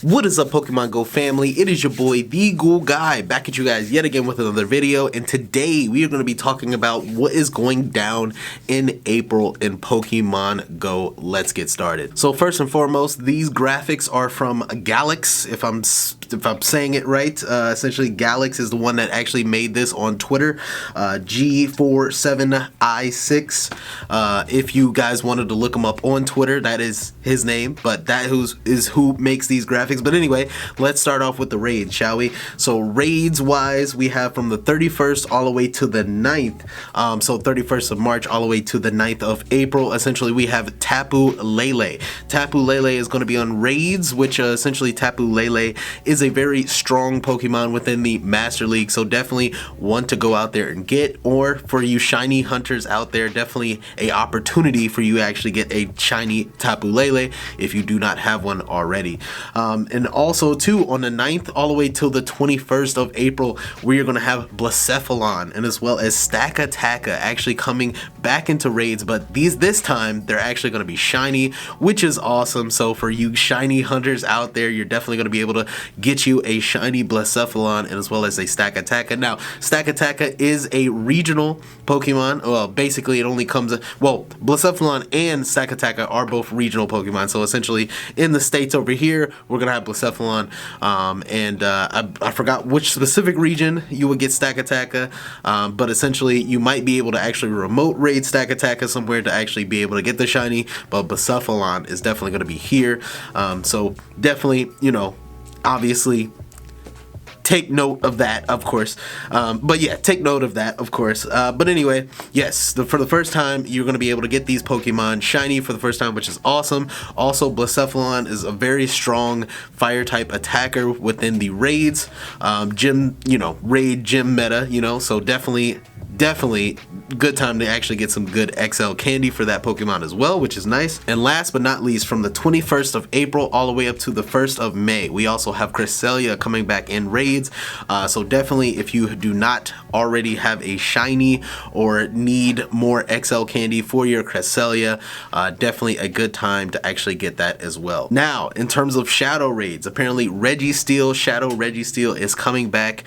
What is up, Pokemon Go family? It is your boy, TheGoulGuy, back at you guys yet again with another video, and today we are going to be talking about what is going down in April in Pokemon Go. Let's get started. So first and foremost, these graphics are from Galax, if I'm saying it right. Essentially, Galax is the one that actually made this on Twitter, G47I6. If you guys wanted to look him up on Twitter, that is his name, but that is who makes these graphics. But anyway, let's start off with the raids, shall we? So raids wise, we have from the 31st all the way to the 9th. So 31st of March all the way to the 9th of April. Essentially, we have Tapu Lele. Tapu Lele is going to be on raids, which essentially Tapu Lele is a very strong Pokemon within the Master League. So definitely one to go out there and get, or for you shiny hunters out there, definitely a opportunity for you to actually get a shiny Tapu Lele if you do not have one already. And also too, on the 9th all the way till the 21st of April, we are going to have Blacephalon and as well as Stakataka actually coming back into raids, but this time they're actually going to be shiny, which is awesome. So for you shiny hunters out there, you're definitely going to be able to get you a shiny Blacephalon and as well as a Stakataka. Now, Stakataka is a regional Pokemon. Well, basically it only comes, well, Blacephalon and Stakataka are both regional Pokemon. So essentially in the States over here, we're going to have Blacephalon, and I forgot which specific region you would get Stakataka, but essentially you might be able to actually remote raid Stakataka somewhere to actually be able to get the shiny, but Blacephalon is definitely going to be here. So definitely, you know, obviously take note of that, of course. But yeah, take note of that, of course. But anyway, yes, for the first time, you're going to be able to get these Pokemon shiny for the first time, which is awesome. Also, Blacephalon is a very strong fire type attacker within the raids, gym, you know, raid gym meta, you know, so definitely good time to actually get some good XL candy for that Pokemon as well, which is nice. And last but not least, from the 21st of April all the way up to the 1st of May, we also have Cresselia coming back in raids. So definitely, if you do not already have a shiny or need more XL candy for your Cresselia, definitely a good time to actually get that as well. Now, in terms of shadow raids, apparently Registeel, Shadow Registeel is coming back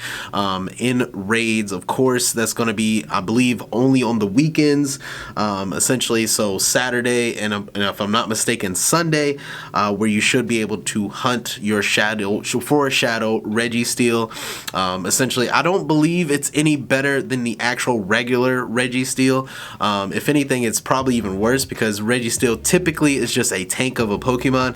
in raids. Of course, that's going to be, I believe, only on the weekends, essentially. So Saturday and if I'm not mistaken, Sunday, where you should be able to hunt your shadow for a Shadow Registeel. Essentially, I don't believe it's any better than the actual regular Registeel. If anything, it's probably even worse because Registeel typically is just a tank of a Pokemon,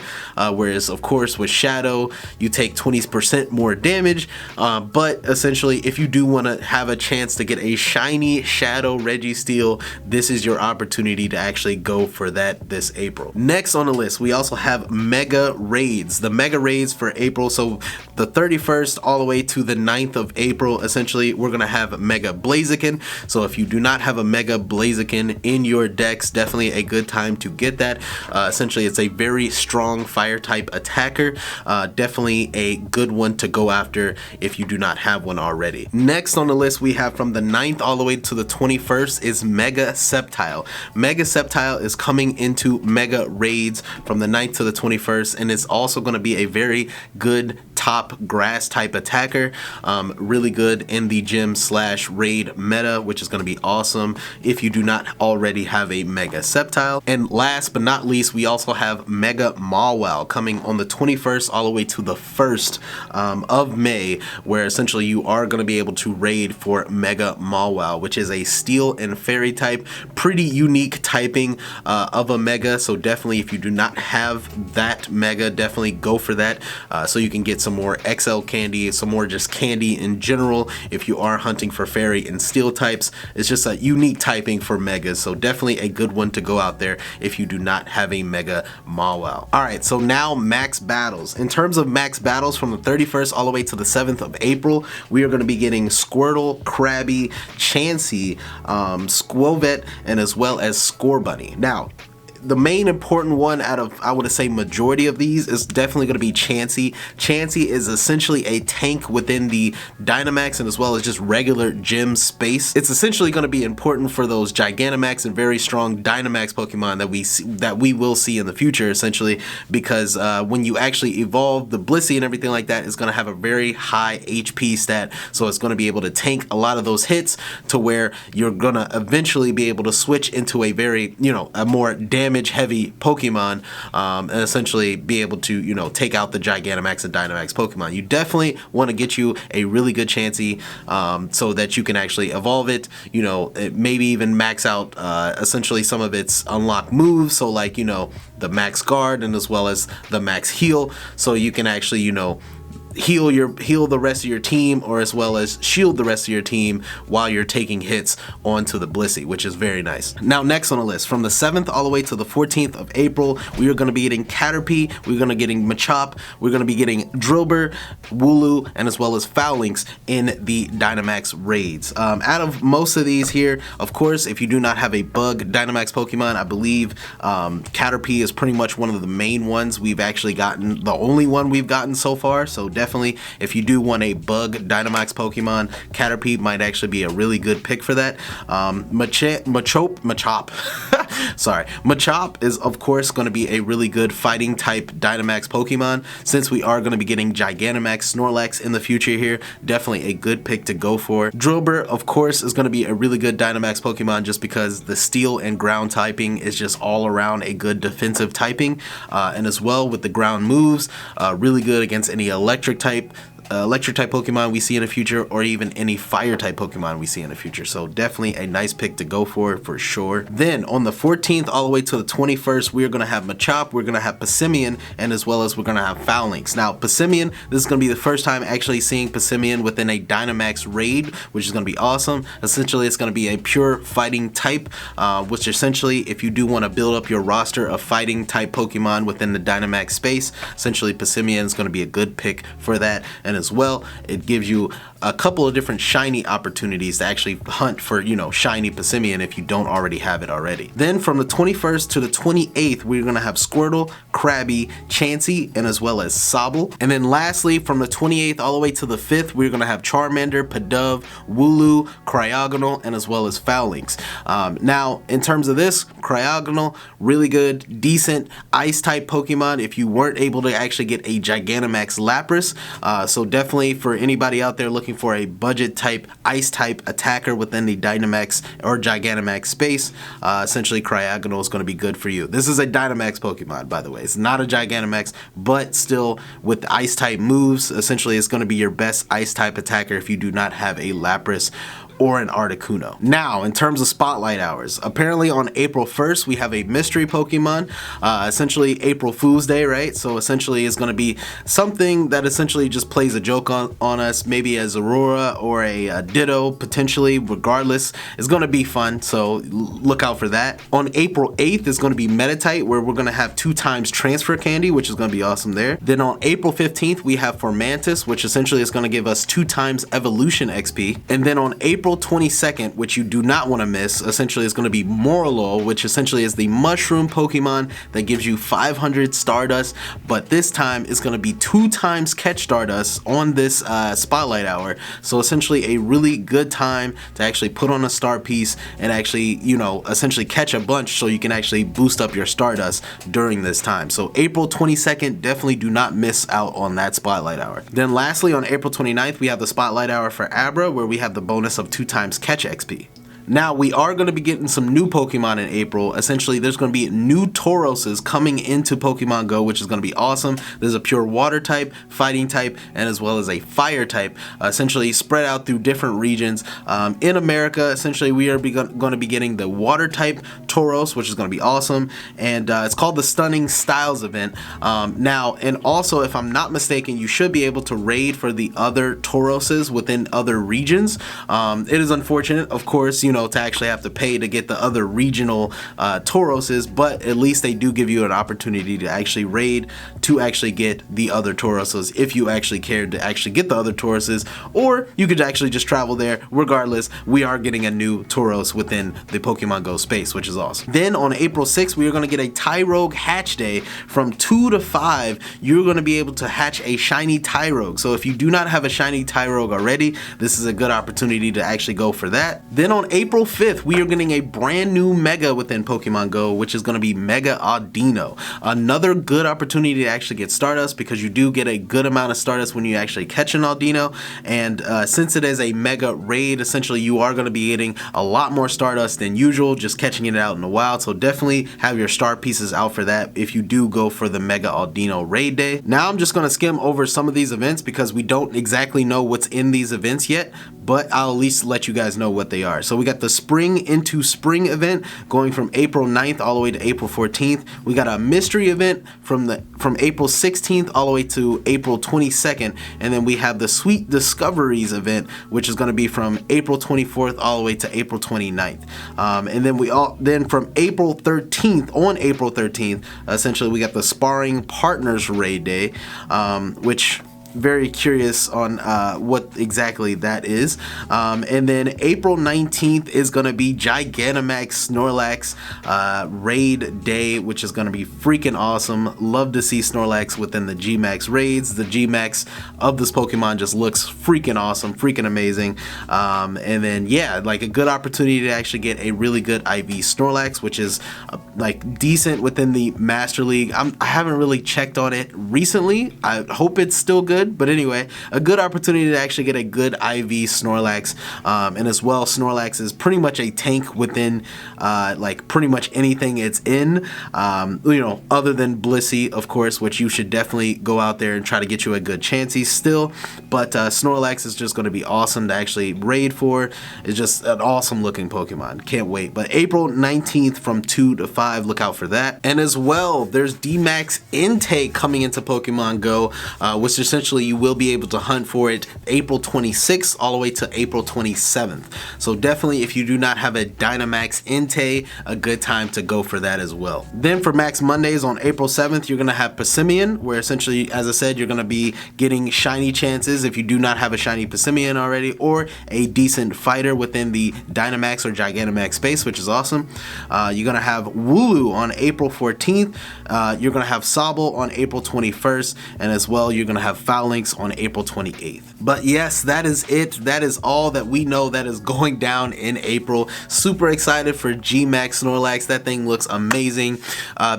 whereas of course with Shadow you take 20% more damage. But essentially, if you do want to have a chance to get a shiny Shadow Registeel, this is your opportunity to actually go for that this April. Next on the list, we also have Mega Raids. The Mega Raids for April, so the 31st all the way to the 9th of April, essentially, we're going to have Mega Blaziken. So if you do not have a Mega Blaziken in your decks, definitely a good time to get that. Essentially, it's a very strong fire type attacker. Definitely a good one to go after if you do not have one already. Next on the list, we have from the 9th all the way to the 21st is Mega Sceptile. Mega Sceptile is coming into Mega Raids from the 9th to the 21st, and it's also going to be a very good top grass type attacker. Really good in the gym / raid meta, which is going to be awesome if you do not already have a Mega Sceptile. And last but not least, we also have Mega Mawile coming on the 21st all the way to the 1st of May, where essentially you are going to be able to raid for Mega Mawile, which is a steel and fairy type, pretty unique typing of a Mega. So definitely, if you do not have that Mega, definitely go for that, so you can get some more XL candy, some more just candy in general if you are hunting for fairy and steel types. It's just a unique typing for Megas, so definitely a good one to go out there if you do not have a Mega Mawile. Alright, so now max battles. In terms of max battles, from the 31st all the way to the 7th of April, we are going to be getting Squirtle, Krabby, Chansey, Squovet, and as well as Scorbunny. Now, the main important one out of, I would say, majority of these is definitely going to be Chansey. Chansey is essentially a tank within the Dynamax and as well as just regular gym space. It's essentially going to be important for those Gigantamax and very strong Dynamax Pokemon that we will see in the future, essentially, because when you actually evolve, the Blissey and everything like that is going to have a very high HP stat, so it's going to be able to tank a lot of those hits to where you're going to eventually be able to switch into a very, a more damage heavy Pokemon, and essentially be able to, take out the Gigantamax and Dynamax Pokemon. You definitely want to get you a really good Chansey, so that you can actually evolve it, maybe even max out essentially some of its unlocked moves, so like, the max guard and as well as the max heal, so you can actually, heal the rest of your team, or as well as shield the rest of your team while you're taking hits onto the Blissey, which is very nice. Now, next on the list, from the 7th all the way to the 14th of April, we are going to be getting Caterpie, we're going to be getting Machop, we're going to be getting Drillbur, Wooloo, and as well as Foulynx in the Dynamax raids. Out of most of these here, of course, if you do not have a bug Dynamax Pokemon, I believe Caterpie is pretty much one of the main ones we've actually gotten, the only one we've gotten so far, so definitely, if you do want a bug Dynamax Pokemon, Caterpie might actually be a really good pick for that. Machop is of course going to be a really good fighting type Dynamax Pokemon. Since we are going to be getting Gigantamax Snorlax in the future here, definitely a good pick to go for. Drillbur, of course, is going to be a really good Dynamax Pokemon just because the steel and ground typing is just all around a good defensive typing, and as well with the ground moves, really good against any electric type Pokemon we see in the future, or even any fire type Pokemon we see in the future. So definitely a nice pick to go for sure. Then on the 14th all the way to the 21st, we're going to have Machop, we're going to have Passimian, and as well as we're going to have Foulynx. Now Passimian, this is going to be the first time actually seeing Passimian within a Dynamax raid, which is going to be awesome. Essentially, it's going to be a pure fighting type, which essentially, if you do want to build up your roster of fighting type Pokemon within the Dynamax space, essentially Passimian is going to be a good pick for that. And as well, it gives you a couple of different shiny opportunities to actually hunt for, shiny Passimian if you don't already have it already. Then from the 21st to the 28th, we're going to have Squirtle, Krabby, Chansey, and as well as Sobble. And then lastly, from the 28th all the way to the 5th, we're going to have Charmander, Pidove, Wooloo, Cryogonal, and as well as Foulynx. Now, in terms of this, Cryogonal, really good, decent ice type Pokemon if you weren't able to actually get a Gigantamax Lapras. So definitely for anybody out there looking for a budget type, ice type attacker within the Dynamax or Gigantamax space, essentially Cryogonal is going to be good for you. This is a Dynamax Pokemon, by the way. It's not a Gigantamax, but still with the ice type moves, essentially it's going to be your best ice type attacker if you do not have a Lapras or an Articuno. Now, in terms of spotlight hours, apparently on April 1st, we have a mystery Pokemon, essentially April Fool's Day, right? So essentially it's going to be something that essentially just plays a joke on us, maybe as Aurora or a Ditto, potentially. Regardless, it's going to be fun, so look out for that. On April 8th is going to be Meditite, where we're going to have 2 times transfer candy, which is going to be awesome there. Then on April 15th, we have Formantis, which essentially is going to give us 2 times evolution XP. And then on April 22nd, which you do not want to miss, essentially is going to be Morlul, which essentially is the mushroom Pokemon that gives you 500 Stardust, but this time it's going to be 2 times catch Stardust on this spotlight hour. So essentially a really good time to actually put on a star piece and actually, essentially catch a bunch so you can actually boost up your Stardust during this time. So April 22nd, definitely do not miss out on that spotlight hour. Then lastly, on April 29th, we have the spotlight hour for Abra, where we have the bonus of 2 times catch XP. Now, we are going to be getting some new Pokemon in April. Essentially, there's going to be new Tauroses coming into Pokemon Go, which is going to be awesome. There's a pure water type, fighting type, and as well as a fire type, essentially spread out through different regions. In America, essentially, we are going to be getting the water type Tauros, which is going to be awesome. And it's called the Stunning Styles event. Now, and also, if I'm not mistaken, you should be able to raid for the other Tauroses within other regions. It is unfortunate, of course, to actually have to pay to get the other regional Tauroses, but at least they do give you an opportunity to actually raid to actually get the other Tauruses if you actually cared to actually get the other Tauruses, or you could actually just travel there. Regardless, we are getting a new Tauros within the Pokemon Go space, which is awesome. Then on April 6th, we are going to get a Tyrogue hatch day from 2 to 5. You're going to be able to hatch a shiny Tyrogue. So if you do not have a shiny Tyrogue already, this is a good opportunity to actually go for that. Then on April 5th, we are getting a brand new Mega within Pokemon Go, which is going to be Mega Audino. Another good opportunity to actually get Stardust, because you do get a good amount of Stardust when you actually catch an Audino, and since it is a Mega raid, essentially you are going to be getting a lot more Stardust than usual just catching it out in the wild. So definitely have your star pieces out for that if you do go for the Mega Audino raid day. Now I'm just going to skim over some of these events because we don't exactly know what's in these events yet, but I'll at least let you guys know what they are. So we got the Spring into Spring event going from April 9th all the way to April 14th. We got a mystery event from April 16th all the way to April 22nd, and then we have the Sweet Discoveries event, which is going to be from April 24th all the way to April 29th. And then from April 13th, on April 13th, essentially we got the Sparring Partners raid day, which very curious on what exactly that is. And then April 19th is going to be Gigantamax Snorlax raid day, which is going to be freaking awesome. Love to see Snorlax within the Gmax raids. The Gmax of this Pokemon just looks freaking awesome, freaking amazing. And then yeah, like a good opportunity to actually get a really good IV Snorlax, which is like decent within the Master League. I haven't really checked on it recently. I hope it's still good. But anyway, a good opportunity to actually get a good IV Snorlax, and as well, Snorlax is pretty much a tank within like pretty much anything it's in, you know, other than Blissey, of course, which you should definitely go out there and try to get you a good chancey still. But Snorlax is just going to be awesome to actually raid for. It's just an awesome looking Pokemon. Can't wait. But April 19th from 2 to 5, look out for that. And as well, there's D-Max intake coming into Pokemon Go, which essentially you will be able to hunt for it April 26th all the way to April 27th. So definitely, if you do not have a Dynamax Entei, a good time to go for that as well. Then for Max Mondays on April 7th, you're going to have Passimian, where essentially, as I said, you're going to be getting shiny chances if you do not have a shiny Passimian already, or a decent fighter within the Dynamax or Gigantamax space, which is awesome. You're going to have Wooloo on April 14th. You're going to have Sobble on April 21st, and as well, you're going to have Phalanx on April 28th. But yes, that is it. That is all that we know that is going down in April. Super excited for Gmax Snorlax. That thing looks amazing.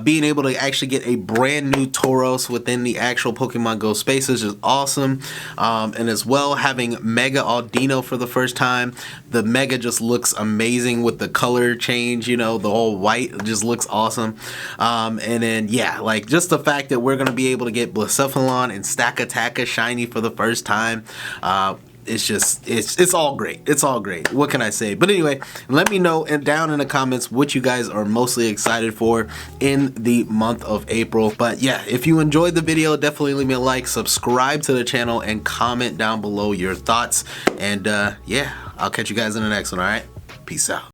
Being able to actually get a brand new Tauros within the actual Pokemon Go spaces is awesome. And as well, having Mega Audino for the first time. The Mega just looks amazing with the color change, you know, the whole white just looks awesome. And then yeah, like just the fact that we're going to be able to get Blacephalon and Stakataka shiny for the first time. It's just, it's all great. It's all great. What can I say? But anyway, let me know down in the comments what you guys are mostly excited for in the month of April. But yeah, if you enjoyed the video, definitely leave me a like, subscribe to the channel, and comment down below your thoughts. And yeah, I'll catch you guys in the next one, all right? Peace out.